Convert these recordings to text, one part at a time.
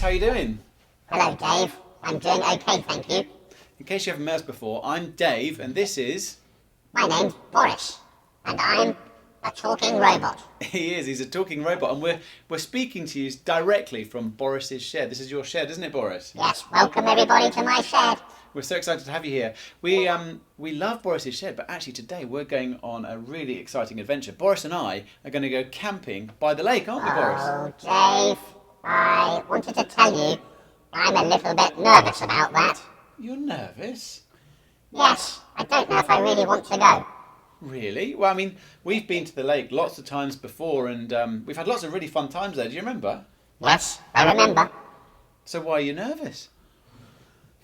how are you doing? Hello, Dave. I'm doing okay, thank you. In case you haven't met us before, I'm Dave, and this is... My name's Boris, and I'm a talking robot. He is, he's a talking robot, and we're speaking to you directly from Boris's shed. This is your shed, isn't it, Boris? Yes, welcome everybody to my shed. We're so excited to have you here. We love Boris's shed, but actually today we're going on a really exciting adventure. Boris and I are going to go camping by the lake, aren't we, Boris? Oh, Dave, I wanted to tell you I'm a little bit nervous about that. You're nervous? Yes, I don't know if I really want to go. Really? Well, I mean, we've been to the lake lots of times before, and we've had lots of really fun times there. Do you remember? Yes, I remember. So why are you nervous?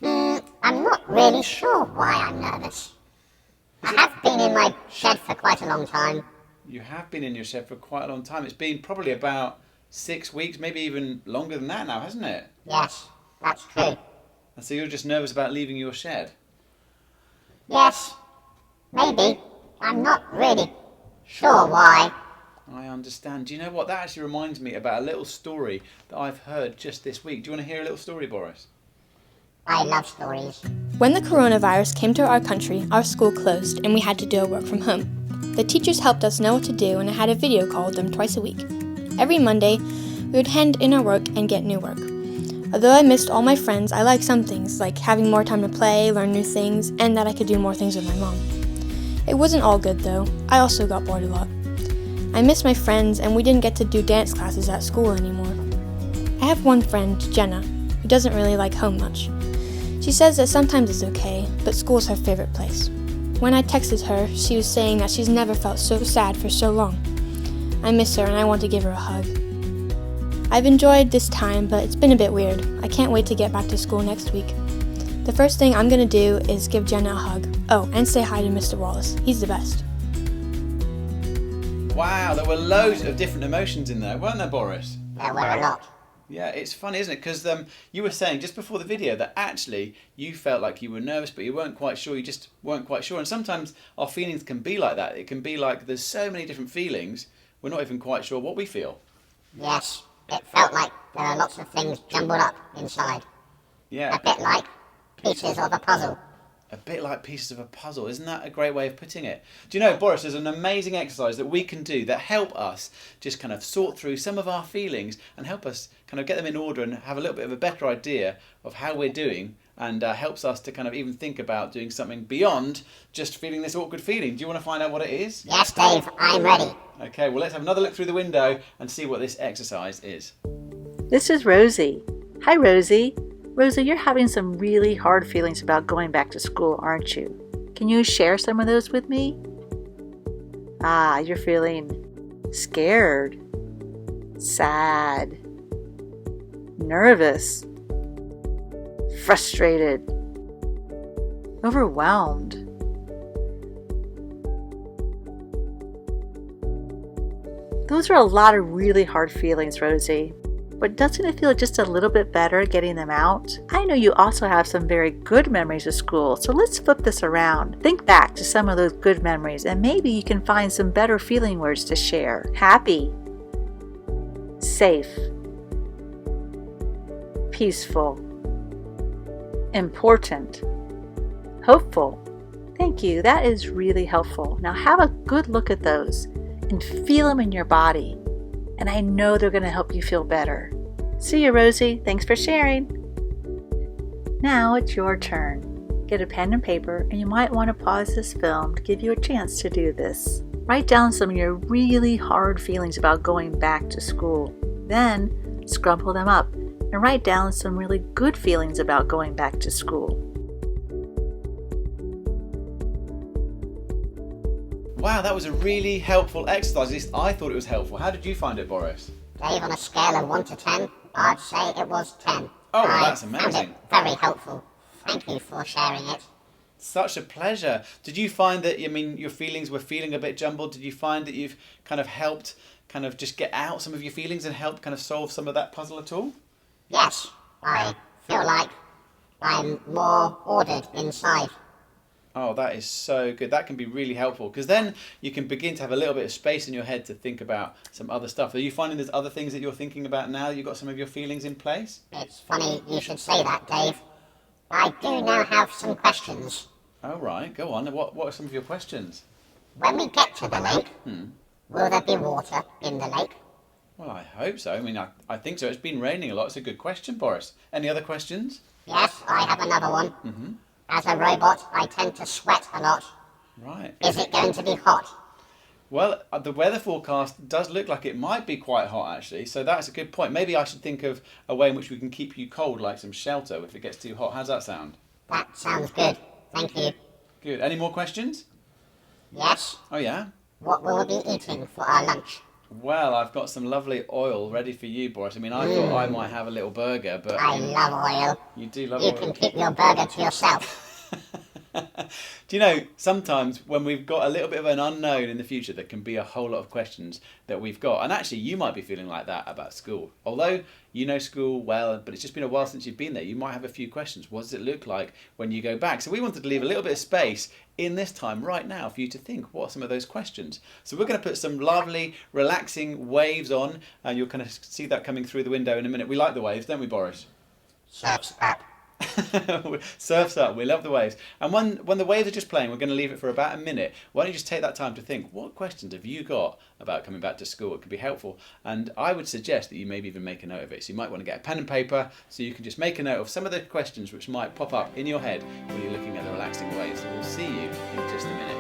I'm not really sure why I'm nervous. I have been in my shed for quite a long time. You have been in your shed for quite a long time. It's been probably about 6 weeks, maybe even longer than that now, hasn't it? Yes, that's true. And so you're just nervous about leaving your shed? Yes, maybe. I'm not really sure why. I understand. Do you know what? That actually reminds me about a little story that I've heard just this week. Do you want to hear a little story, Boris? I love stories. When the coronavirus came to our country, our school closed and we had to do our work from home. The teachers helped us know what to do, and I had a video call with them twice a week. Every Monday, we would hand in our work and get new work. Although I missed all my friends, I liked some things, like having more time to play, learn new things, and that I could do more things with my mom. It wasn't all good, though. I also got bored a lot. I missed my friends, and we didn't get to do dance classes at school anymore. I have one friend, Jenna, who doesn't really like home much. She says that sometimes it's okay, but school's her favorite place. When I texted her, she was saying that she's never felt so sad for so long. I miss her and I want to give her a hug. I've enjoyed this time, but it's been a bit weird. I can't wait to get back to school next week. The first thing I'm going to do is give Jenna a hug. Oh, and say hi to Mr. Wallace. He's the best. Wow, there were loads of different emotions in there, weren't there, Boris? There were a lot. Yeah, it's funny, isn't it? Because you were saying just before the video that actually you felt like you were nervous, but you weren't quite sure. You just weren't quite sure. And sometimes our feelings can be like that. It can be like there's so many different feelings, we're not even quite sure what we feel. Yes, it felt like there are lots of things jumbled up inside. Yeah. A bit like pieces of a puzzle. A bit like pieces of a puzzle. Isn't that a great way of putting it? Do you know, Boris, there's an amazing exercise that we can do that help us just kind of sort through some of our feelings and help us kind of get them in order and have a little bit of a better idea of how we're doing, and helps us to kind of even think about doing something beyond just feeling this awkward feeling. Do you want to find out what it is? Yes, Dave, I'm ready. Okay, well, let's have another look through the window and see what this exercise is. This is Rosie. Hi, Rosie. Rosie, you're having some really hard feelings about going back to school, aren't you? Can you share some of those with me? You're feeling scared, sad, nervous, frustrated, overwhelmed. Those are a lot of really hard feelings, Rosie. But doesn't it feel just a little bit better getting them out? I know you also have some very good memories of school, so let's flip this around. Think back to some of those good memories, and maybe you can find some better feeling words to share. Happy, safe, peaceful, important, hopeful. Thank you, that is really helpful. Now have a good look at those and feel them in your body. And I know they're going to help you feel better. See you, Rosie. Thanks for sharing. Now it's your turn. Get a pen and paper, and you might want to pause this film to give you a chance to do this. Write down some of your really hard feelings about going back to school. Then scrumple them up and write down some really good feelings about going back to school. Wow, that was a really helpful exercise. At least I thought it was helpful. How did you find it, Boris? Dave, on a scale of 1 to 10, I'd say it was 10. Oh, that's Found amazing. it very helpful. Thank you for sharing it. Such a pleasure. Did you find that, your feelings were feeling a bit jumbled? Did you find that you've kind of helped kind of just get out some of your feelings and help kind of solve some of that puzzle at all? Yes, I feel like I'm more ordered inside. Oh, that is so good. That can be really helpful because then you can begin to have a little bit of space in your head to think about some other stuff. Are you finding there's other things that you're thinking about now that you've got some of your feelings in place? It's funny you should say that, Dave. I do now have some questions. Oh, right. Go on. What are some of your questions? When we get to the lake, will there be water in the lake? Well, I hope so. I mean, I think so. It's been raining a lot. It's a good question, Boris. Any other questions? Yes, I have another one. As a robot, I tend to sweat a lot. Right. Is it going to be hot? Well, the weather forecast does look like it might be quite hot, actually. So that's a good point. Maybe I should think of a way in which we can keep you cold, like some shelter if it gets too hot. How's that sound? That sounds good. Thank you. Good. Any more questions? Yes. Oh, yeah? What will we be eating for our lunch? Well, I've got some lovely oil ready for you, Boris. I mean, I thought I might have a little burger, but... I love oil. You do love You oil. can keep your burger to yourself. Do you know, sometimes when we've got a little bit of an unknown in the future, there can be a whole lot of questions that we've got. And actually, you might be feeling like that about school. Although you know school well, but it's just been a while since you've been there, you might have a few questions. What does it look like when you go back? So we wanted to leave a little bit of space in this time right now for you to think, what are some of those questions? So we're going to put some lovely, relaxing waves on, and you'll kind of see that coming through the window in a minute. We like the waves, don't we, Boris? Surf's up. Surfs up, we love the waves. And when the waves are just playing, we're going to leave it for about a minute. Why don't you just take that time to think, what questions have you got about coming back to school? It could be helpful. And I would suggest that you maybe even make a note of it. So you might want to get a pen and paper so you can just make a note of some of the questions which might pop up in your head when you're looking at the relaxing waves. We'll see you in just a minute.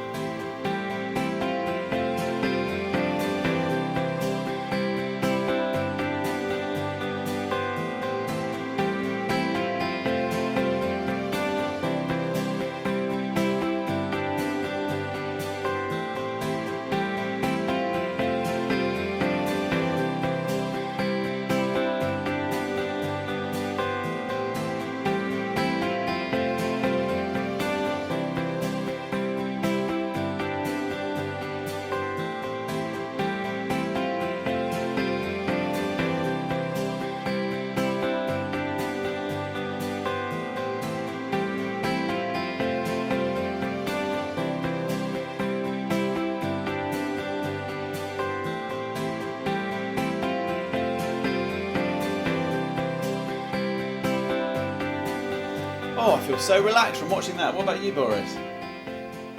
Oh, I feel so relaxed from watching that. What about you, Boris?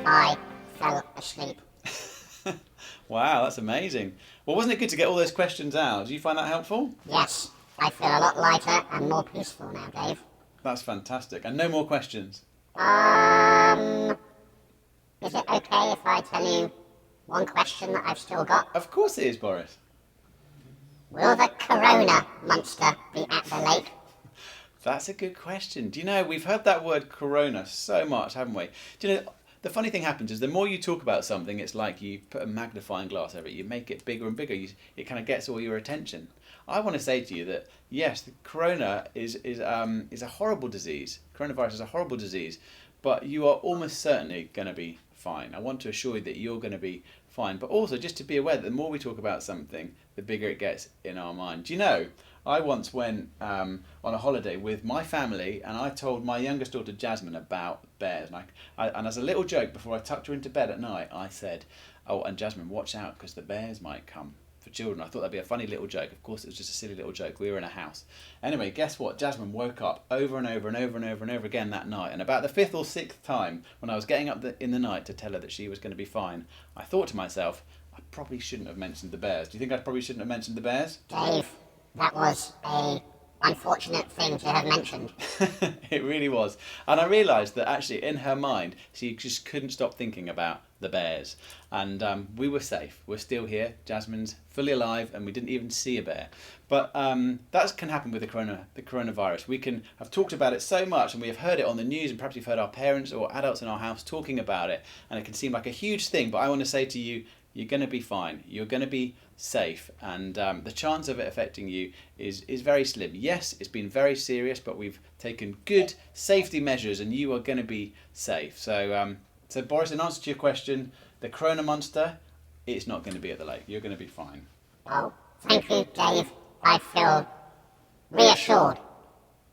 I fell asleep. Wow, that's amazing. Well, wasn't it good to get all those questions out? Do you find that helpful? Yes, I feel a lot lighter and more peaceful now, Dave. That's fantastic. And no more questions. Is it okay if I tell you one question that I've still got? Of course it is, Boris. Will the corona monster be at the lake? That's a good question. Do you know, we've heard that word corona so much, haven't we? Do you know, the funny thing happens is the more you talk about something, it's like you put a magnifying glass over it. You make it bigger and bigger. It kind of gets all your attention. I want to say to you that, yes, the corona is a horrible disease. Coronavirus is a horrible disease, but you are almost certainly going to be fine. I want to assure you that you're going to be fine. But also, just to be aware that the more we talk about something, the bigger it gets in our mind. Do you know, I once went on a holiday with my family, and I told my youngest daughter Jasmine about bears. And as a little joke, before I tucked her into bed at night, I said, "Oh, and Jasmine, watch out, because the bears might come." For children, I thought that'd be a funny little joke. Of course, it was just a silly little joke. We were in a house. Anyway, guess what? Jasmine woke up over and over and over and over and over again that night. And about the fifth or sixth time, when I was getting up in the night to tell her that she was going to be fine, I thought to myself, I probably shouldn't have mentioned the bears. Do you think I probably shouldn't have mentioned the bears? Dave, that was a unfortunate thing to have mentioned. It really was. And I realised that actually in her mind, she just couldn't stop thinking about the bears. And we were safe. We're still here. Jasmine's fully alive, and we didn't even see a bear. But that can happen with the coronavirus. We can have talked about it so much, and we have heard it on the news, and perhaps you've heard our parents or adults in our house talking about it, and it can seem like a huge thing. But I want to say to you, you're going to be fine. You're going to be safe, and the chance of it affecting you is very slim. Yes, it's been very serious, but we've taken good safety measures, and you are going to be safe. So Boris, in answer to your question, the corona monster, it's not going to be at the lake. You're going to be fine. Oh, thank you, Dave. I feel reassured.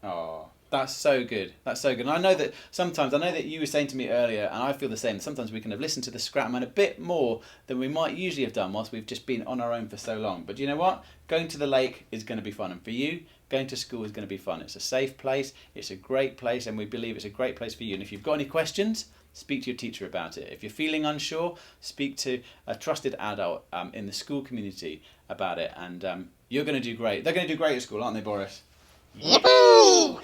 Oh, That's so good. That's so good. And I know that sometimes, I know that you were saying to me earlier, and I feel the same, sometimes we can have listened to the Scrapman a bit more than we might usually have done whilst we've just been on our own for so long. But you know what? Going to the lake is going to be fun. And for you, going to school is going to be fun. It's a safe place. It's a great place. And we believe it's a great place for you. And if you've got any questions, speak to your teacher about it. If you're feeling unsure, speak to a trusted adult in the school community about it. And you're going to do great. They're going to do great at school, aren't they, Boris? Yippee!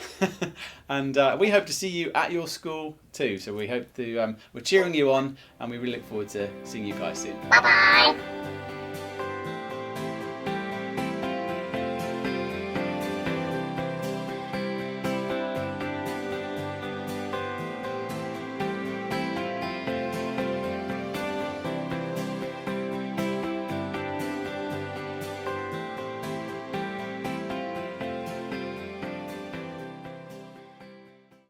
And we hope to see you at your school too. So we hope to, we're cheering you on, and we really look forward to seeing you guys soon. Bye-bye!